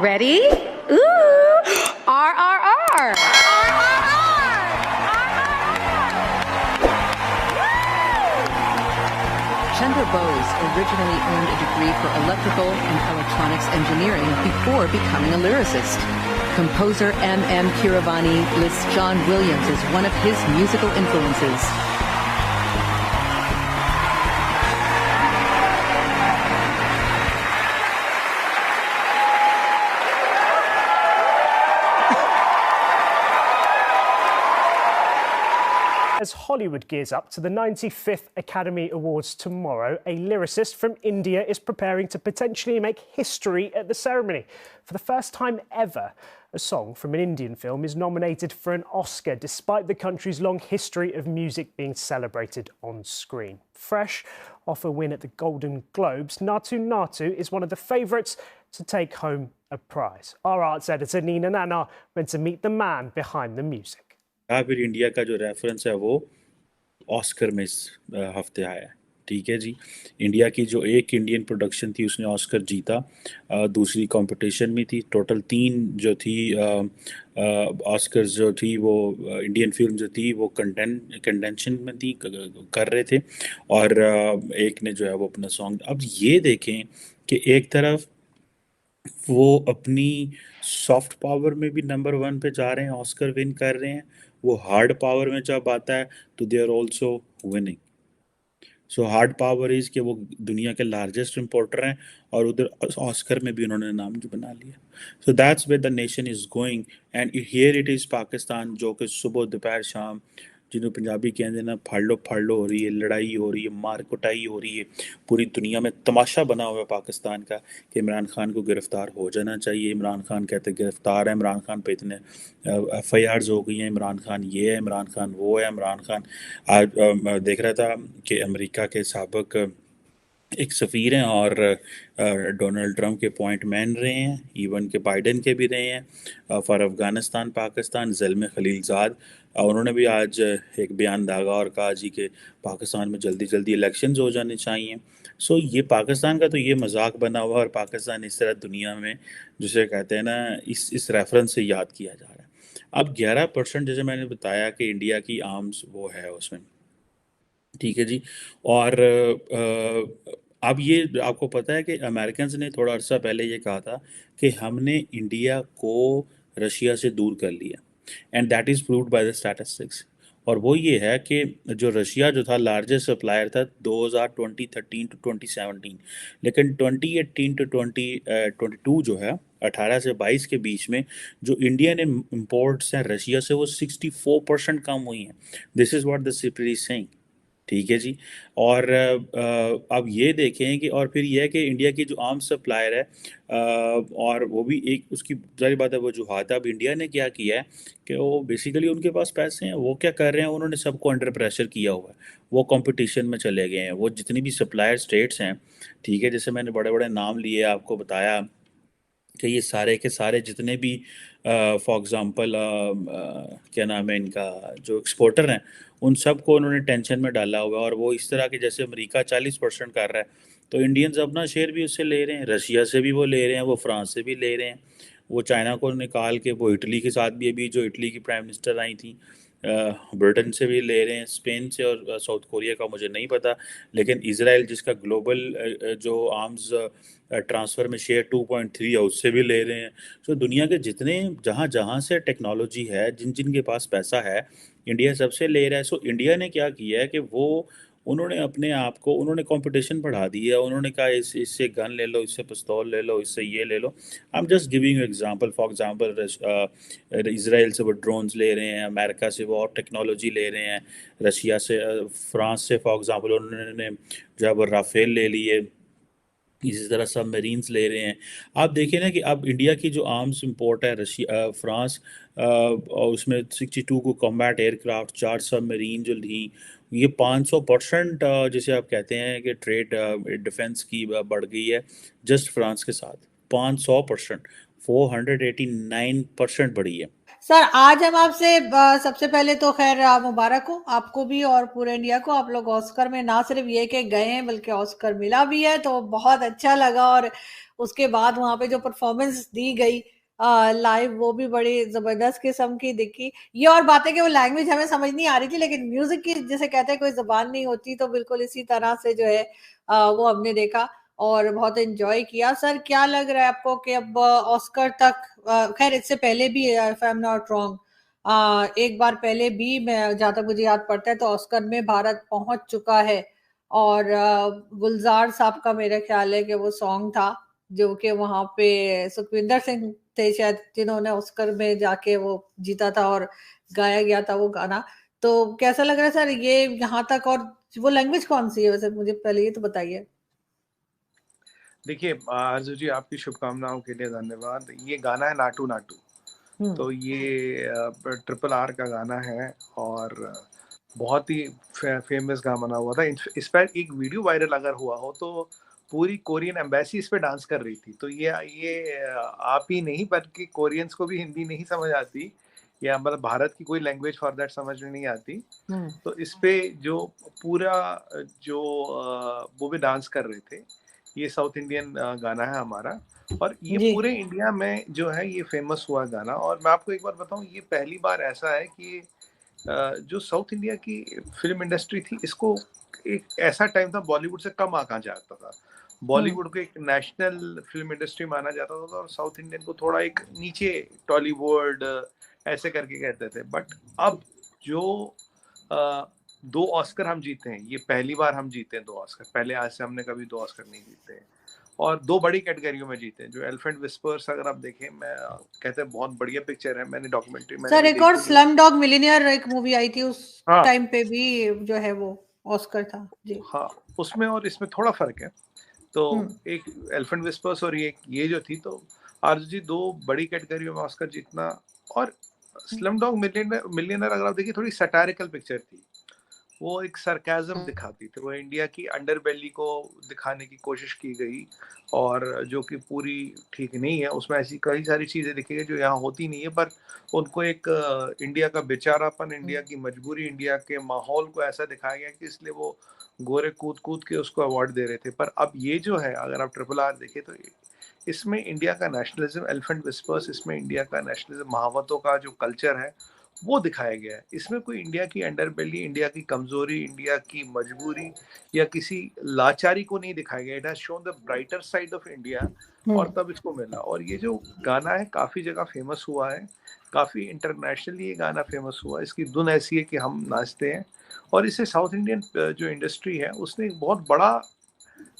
Ready? Ooh! RRR! Chandra Bose originally earned a degree for electrical and electronics engineering before becoming a lyricist. Composer M.M. Keeravani lists John Williams as one of his musical influences. As Hollywood gears up to the 95th Academy Awards tomorrow, a lyricist from India is preparing to potentially make history at the ceremony. For the first time ever, a song from an Indian film is nominated for an Oscar, despite the country's long history of music being celebrated on screen. Fresh off a win at the Golden Globes, Naatu Naatu is one of the favourites to take home a prize. Our arts editor Nina Nana went to meet the man behind the music. फिर India का जो reference है वो Oscar में इस हफ्ते आया है। ठीक है जी, इंडिया की जो एक इंडियन प्रोडक्शन थी उसने ऑस्कर जीता, दूसरी कंपटीशन में थी। टोटल 3 जो थी ऑस्कर्स जो थी वो इंडियन फिल्म जो थी वो कंटेंशन में थी, कर रहे थे, और एक ने जो है वो अपना सॉन्ग। अब ये देखें कि एक तरफ वो अपनी सॉफ्ट पावर में भी नंबर 1 पे जा रहे हैं, ऑस्कर विन कर रहे हैं। वो हार्ड पावर में जब आता है तो they are also winning. So hard power is कि वो दुनिया के लार्जेस्ट इम्पोर्टर हैं, और उधर ऑस्कर में भी उन्होंने नाम जो बना लिया। So that's where the nation is going, and here it is Pakistan, जो कि सुबह दोपहर शाम, जिन्होंने पंजाबी कहते ना, फाड़ लो हो रही है, लड़ाई हो रही है, मार कुटाई हो रही है। पूरी दुनिया में तमाशा बना हुआ है पाकिस्तान का कि इमरान खान को गिरफ़्तार हो जाना चाहिए। इमरान खान कहते गिरफ़्तार है, इमरान खान पे इतने FIRs हो गई हैं, इमरान खान ये है, इमरान खान वो है। इमरान खान आज देख रहा था कि अमेरिका के साबिक़ एक सफ़ीर हैं और डोनाल्ड ट्रंप के पॉइंट मैन रहे हैं, इवन के बाइडन के भी रहे हैं फॉर अफ़गानिस्तान पाकिस्तान। ज़ल्म खलीलज़ाद, उन्होंने भी आज एक बयान दागा और कहा जी कि पाकिस्तान में जल्दी जल्दी इलेक्शंस हो जाने चाहिए। सो ये पाकिस्तान का तो ये मजाक बना हुआ है, और पाकिस्तान इस तरह दुनिया में, जिसे कहते हैं ना, इस रेफरेंस से याद किया जा रहा है। अब 11% जैसे मैंने बताया कि इंडिया की आर्म्स वो है उसमें, ठीक है जी। और अब ये आपको पता है कि अमेरिकन्स ने थोड़ा अर्सा पहले ये कहा था कि हमने इंडिया को रशिया से दूर कर लिया, and that is proved by the statistics. और वो ये है कि जो रशिया जो था लार्जेस्ट सप्लायर था 2013 टू 2017, लेकिन 2018 टू 2022 जो है 18 से 22 के बीच में जो इंडियन इम्पोर्ट्स हैं रशिया से वो 64% कम हुई हैं। This is what the CPD is saying, ठीक है जी। और अब ये देखें कि, और फिर यह है कि इंडिया की जो आर्म्स सप्लायर है, और वो भी एक उसकी जारी बात है वजूहात है। अब इंडिया ने क्या किया है कि वो बेसिकली उनके पास पैसे हैं, वो क्या कर रहे हैं, उन्होंने सबको अंडर प्रेशर किया हुआ है, वो कंपटीशन में चले गए हैं। वो जितनी भी सप्लायर स्टेट्स हैं, ठीक है, जैसे मैंने बड़े बड़े नाम लिए, आपको बताया कि ये सारे के सारे जितने भी फॉर एग्ज़ाम्पल क्या नाम है इनका, जो एक्सपोर्टर हैं, उन सब को उन्होंने टेंशन में डाला हुआ है। और वो इस तरह के, जैसे अमेरिका 40% कर रहा है, तो इंडियंस अपना शेयर भी उससे ले रहे हैं, रशिया से भी वो ले रहे हैं, वो फ्रांस से भी ले रहे हैं, वो चाइना को निकाल के, वो इटली के साथ भी, अभी जो इटली की प्राइम मिनिस्टर आई थी, ब्रिटेन से भी ले रहे हैं, स्पेन से, और साउथ कोरिया का मुझे नहीं पता, लेकिन इसराइल जिसका ग्लोबल जो आर्म्स ट्रांसफ़र में शेयर 2.3 है, उससे भी ले रहे हैं। सो दुनिया के जितने जहाँ जहाँ से टेक्नोलॉजी है, जिन जिन के पास पैसा है, इंडिया सबसे ले रहा है। सो इंडिया ने क्या किया है कि वो उन्होंने अपने आप को, उन्होंने कंपटीशन बढ़ा दिया। उन्होंने कहा इससे गन ले लो, इससे पिस्तौल ले लो, इससे ये ले लो। I am just giving you example. For example Israel से वो ड्रोन्स ले रहे हैं, अमेरिका से वो और टेक्नोलॉजी ले रहे हैं, रशिया से, फ्रांस से फॉर एग्जांपल उन्होंने जो है वो राफेल ले लिए, इसी तरह सब मरीन्स ले रहे हैं। आप देखिए ना कि अब इंडिया की जो आर्म्स इंपोर्ट है रशिया, फ्रांस, और उसमें 62 को कॉम्बैट एयरक्राफ्ट, 4 सब मरीन जो थी, ये 500% जिसे आप कहते हैं कि ट्रेड डिफेंस की बढ़ गई है जस्ट फ्रांस के साथ। 500%, 489% बढ़ी है। सर आज हम आपसे सबसे पहले तो खैर मुबारक हो आपको भी और पूरे इंडिया को। आप लोग ऑस्कर में ना सिर्फ ये कि गए हैं बल्कि ऑस्कर मिला भी है, तो बहुत अच्छा लगा। और उसके बाद वहां पे जो परफॉर्मेंस दी गई लाइव, वो भी बड़ी जबरदस्त किस्म की दिखी। ये और बात है कि वो लैंग्वेज हमें समझ नहीं आ रही थी, लेकिन म्यूजिक की जैसे कहते हैं कोई जबान नहीं होती, तो बिल्कुल इसी तरह से जो है वो हमने देखा और बहुत एंजॉय किया। सर क्या लग रहा है आपको कि अब ऑस्कर तक, खैर इससे पहले भी if I am not wrong एक बार पहले भी, मैं जहां तक मुझे याद पड़ता है, तो ऑस्कर में भारत पहुंच चुका है। और गुलजार साहब का मेरा ख्याल है कि वो सॉन्ग था जो कि वहां पे सुखविंदर सिंह थे शायद, जिन्होंने ऑस्कर में जाके वो जीता था और गाया गया था वो गाना। तो कैसा लग रहा है सर ये यहाँ तक? और वो लैंग्वेज कौन सी है वैसे, मुझे पहले ये तो बताइए। देखिए आरजू जी, आपकी शुभकामनाओं के लिए धन्यवाद। ये गाना है नाटू नाटू, तो ये ट्रिपल आर का गाना है और बहुत ही फेमस गाना बना हुआ था। इस पर एक वीडियो वायरल अगर हुआ हो तो पूरी कोरियन एम्बेसी इस पे डांस कर रही थी। तो ये आप ही नहीं बल्कि कोरियंस को भी हिंदी नहीं समझ आती, या मतलब भारत की कोई लैंग्वेज फॉर दैट समझ में नहीं आती। तो इस पे जो पूरा जो वो भी डांस कर रहे थे। ये साउथ इंडियन गाना है हमारा, और ये पूरे इंडिया में जो है ये फेमस हुआ गाना। और मैं आपको एक बार बताऊं, ये पहली बार ऐसा है कि जो साउथ इंडिया की फिल्म इंडस्ट्री थी, इसको एक ऐसा टाइम था बॉलीवुड से कम आंका जाता था। बॉलीवुड को एक नेशनल फिल्म इंडस्ट्री माना जाता था और साउथ इंडियन को थोड़ा एक नीचे टॉलीवुड ऐसे करके कहते थे। बट अब जो 2 ऑस्कर हम जीते हैं, ये पहली बार हम जीते हैं 2 ऑस्कर। पहले आज से हमने कभी 2 ऑस्कर नहीं जीते हैं, और 2 बड़ी कैटेगरियों में जीते हैं। जो एलिफेंट विस्पर्स अगर आप देखें, मैं कहते हैं बहुत बढ़िया पिक्चर है। मैंने डॉक्यूमेंट्री सर एक और स्लम डॉग मिलियनेयर एक मूवी आई थी उस टाइम पे भी जो है वो ऑस्कर था जी। हाँ, उसमें और इसमें थोड़ा फर्क है। तो एक एलिफेंट विस्पर्स और ये जो थी, तो आरजू जी 2 बड़ी कैटेगरियों में ऑस्कर जीतना। और स्लम डॉग मिलियनेयर अगर आप देखिए, थोड़ी सटारिकल पिक्चर थी। वो एक सरकाज़म दिखाती थी, वो इंडिया की अंडरबेली को दिखाने की कोशिश की गई, और जो कि पूरी ठीक नहीं है। उसमें ऐसी कई सारी चीज़ें दिखी गई जो यहाँ होती नहीं है, पर उनको एक इंडिया का बेचारापन, इंडिया की मजबूरी, इंडिया के माहौल को ऐसा दिखाया गया कि इसलिए वो गोरे कूद कूद के उसको अवार्ड दे रहे थे। पर अब ये जो है, अगर आप ट्रिपल आर देखें तो इसमें इंडिया का नेशनलिज्म, एलिफेंट विस्पर्स, इसमें इंडिया का नेशनलिज्म, महावतों का जो कल्चर है वो दिखाया गया है। इसमें कोई इंडिया की अंडरबेली, इंडिया की कमजोरी, इंडिया की मजबूरी या किसी लाचारी को नहीं दिखाया गया। It has shown the brighter side of India, और तब इसको मिला। और ये जो गाना है काफी जगह फेमस हुआ है, काफी इंटरनेशनली ये गाना फेमस हुआ है। इसकी धुन ऐसी है कि हम नाचते हैं, और इसे साउथ इंडियन जो इंडस्ट्री है उसने एक बहुत बड़ा,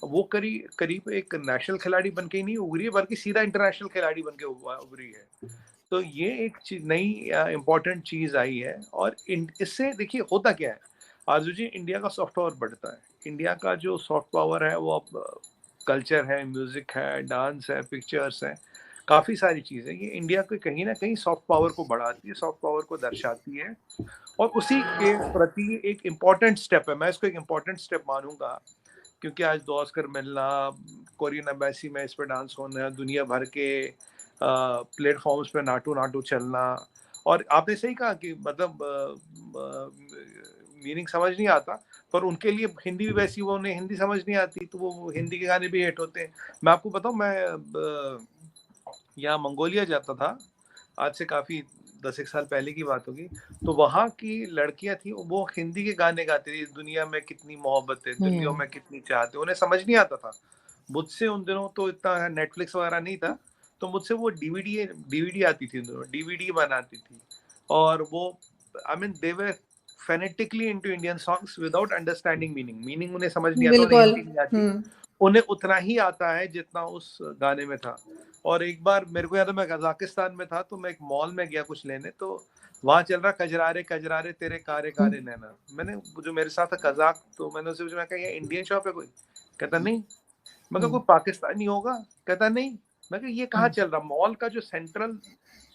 वो करीब एक नेशनल खिलाड़ी बन के ही नहीं उभरी है, बल्कि सीधा इंटरनेशनल खिलाड़ी बन के उभरी है। तो ये एक नई इम्पोर्टेंट चीज आई है। और इससे देखिए होता क्या है आरजू जी, इंडिया का सॉफ्ट पावर बढ़ता है। इंडिया का जो सॉफ्ट पावर है वो अब कल्चर है, म्यूजिक है, डांस है, पिक्चर्स है, काफी सारी चीजें, ये इंडिया के कहीं ना कहीं सॉफ्ट पावर को बढ़ाती है, सॉफ्ट पावर को दर्शाती है। और उसी के प्रति एक इम्पोर्टेंट स्टेप है, मैं इसको एक इम्पोर्टेंट स्टेप मानूंगा, क्योंकि आज 2 ऑस्कर मिलना, कोरियन एम्बेसी में इस पर डांस होना, दुनिया भर के प्लेटफॉर्म्स पे नाटू नाटू चलना। और आपने सही कहा कि मतलब मीनिंग समझ नहीं आता, पर उनके लिए हिंदी भी वैसी, वो उन्हें हिंदी समझ नहीं आती, तो वो हिंदी के गाने भी हिट होते हैं। मैं आपको बताऊं, मैं यहाँ मंगोलिया जाता था, आज से काफी 10 एक साल पहले की बात होगी। तो वहाँ की लड़कियां थी, वो हिंदी के गाने गाती थी, दुनिया में कितनी मोहब्बत है, दिल्लियों में कितनी चाहते, उन्हें समझ नहीं आता था। मुझसे उन दिनों तो इतना नेटफ्लिक्स वगैरह नहीं था, तो मुझसे वो डीवीडी आती थी, डीवीडी बनाती थी। और वो I mean they were fanatically into Indian songs without understanding meaning उन्हें समझ नहीं आता, उन्हें हिंदी नहीं आती, उन्हें उतना ही आता है जितना उस गाने में था। और एक बार मेरे को याद है, मैं कजाकिस्तान में था, तो मैं एक मॉल में गया कुछ लेने, तो वहां चल रहा कजरारे कजरारे तेरे कारे कारे नैना। मैंने, जो मेरे साथ था कजाक, तो मैंने उससे पूछा, मैं कहा ये इंडियन शॉप है कोई? कहता नहीं। मैं कहा कोई पाकिस्तानी होगा? कहता नहीं। मैं कहा ये कहाँ चल रहा? मॉल का जो सेंट्रल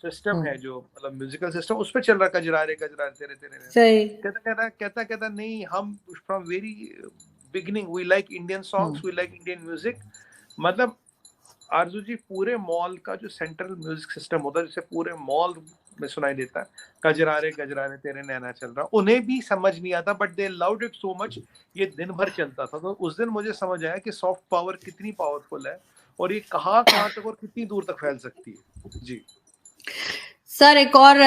सिस्टम है, जो मतलब म्यूजिकल सिस्टम, उस पे चल रहा कजरारे कजरारे तेरे तेरे। सही। कहता नहीं, हम from very beginning we like Indian songs, we like Indian music. मतलब आरजू जी पूरे मॉल का जो सेंट्रल म्यूजिक सिस्टम होता है, जैसे पूरे मॉल में सुनाई देता है, गजरारे गजरारे तेरे नैना चल रहा, उन्हें भी समझ नहीं आता, but they loved it so much, ये दिन भर चलता था। तो उस दिन मुझे समझ आया कि सॉफ्ट पावर कितनी पावरफुल है और ये कहाँ कहाँ तक और कितनी दूर तक फैल सकती है। जी सर, एक और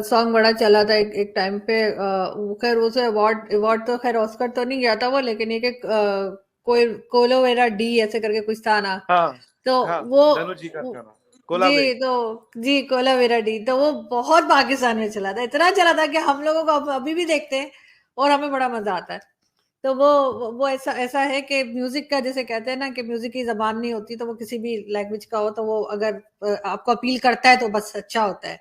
सॉन्ग बड़ा चला था एक टाइम पे, खैर उसे अवार्ड तो खैर ऑस्कर तो नहीं गया था वो, लेकिन ये कोई कोलोवेरा डी ऐसे करके कुछ था ना, हाँ तो हाँ, वो धनु जी का गाना जी कोलावे। जी कोलावेरा डी, तो वो बहुत पाकिस्तान में चला था, इतना चला था कि हम लोगों को अभी भी देखते हैं और हमें बड़ा मजा आता है। तो वो ऐसा ऐसा है कि म्यूजिक का, जैसे कहते हैं ना कि म्यूजिक की जबान नहीं होती, तो वो किसी भी लैंग्वेज का हो तो वो अगर आपको अपील करता है तो बस अच्छा होता है।